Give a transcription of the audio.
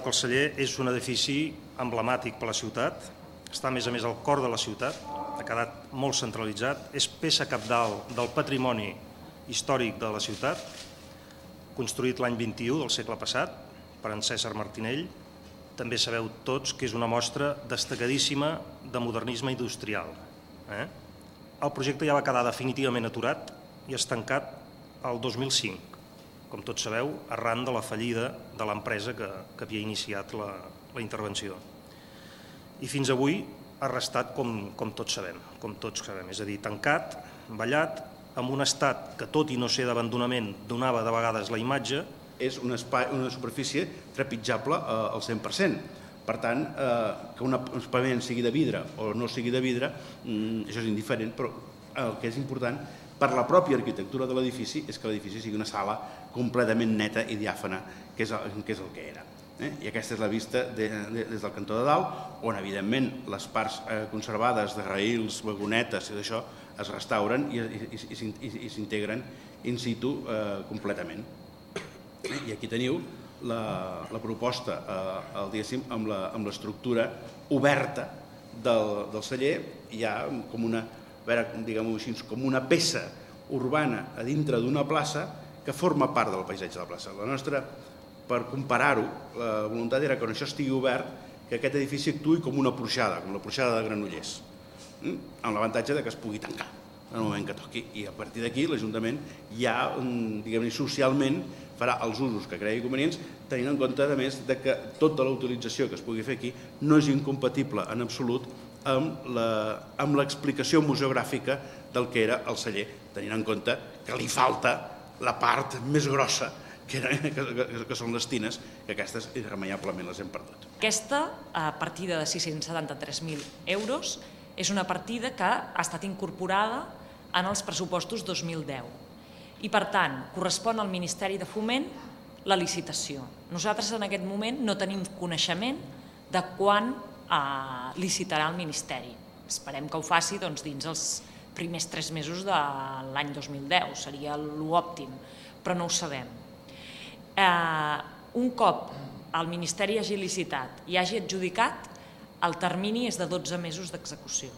El celler és un edifici emblemàtic per la ciutat, està a més al cor de la ciutat, ha quedat molt centralitzat, és peça cabdal del patrimoni històric de la ciutat, construït l'any 21 del segle passat per en Cèsar Martinell. També sabeu tots que és una mostra destacadíssima de modernisme industrial. El projecte ja va quedar definitivament aturat i estancat el 2005. Com tots sabeu, arran de la fallida de l'empresa que havia iniciat la intervenció. I fins avui ha restat com tots sabem, és a dir, tancat, ballat, amb un estat que, tot i no ser d'abandonament, donava de vegades la imatge. És una superfície trepitjable al 100%. Per tant, que un paviment sigui de vidre o no sigui de vidre, això és indiferent, però el que és important per la pròpia arquitectura de l'edifici és que l'edifici sigui una sala completament neta i diàfana, que és el que era. I aquesta és la vista des del cantó de dalt, on evidentment les parts conservades de raïls, vagonetes i d'això es restauren i s'integren in situ completament. I aquí teniu la proposta amb l'estructura oberta del celler, ja com una peça urbana a dintre d'una plaça que forma part del paisatge de la plaça. La nostra, per comparar-ho, la voluntat era que quan això estigui obert, que aquest edifici actuï com una porxada, com la porxada de Granollers, amb l'avantatge que es pugui tancar en el moment que toqui. I a partir d'aquí l'Ajuntament ja, socialment, farà els usos que cregui convenients, tenint en compte, a més, que tota la utilització que es pugui fer aquí no és incompatible en absolut amb l'explicació museogràfica del que era el celler, tenint en compte que li falta la part més grossa, que són les tines, que aquestes irremeiablement les hem perdut. Aquesta partida de 673.000 euros és una partida que ha estat incorporada en els pressupostos 2010 i, per tant, correspon al Ministeri de Foment la licitació. Nosaltres en aquest moment no tenim coneixement de quan licitarà el Ministeri. Esperem que ho faci dins els primers 3 mesos de l'any 2010, seria l'òptim, però no ho sabem. Un cop el Ministeri hagi licitat i hagi adjudicat, el termini és de 12 mesos d'execució.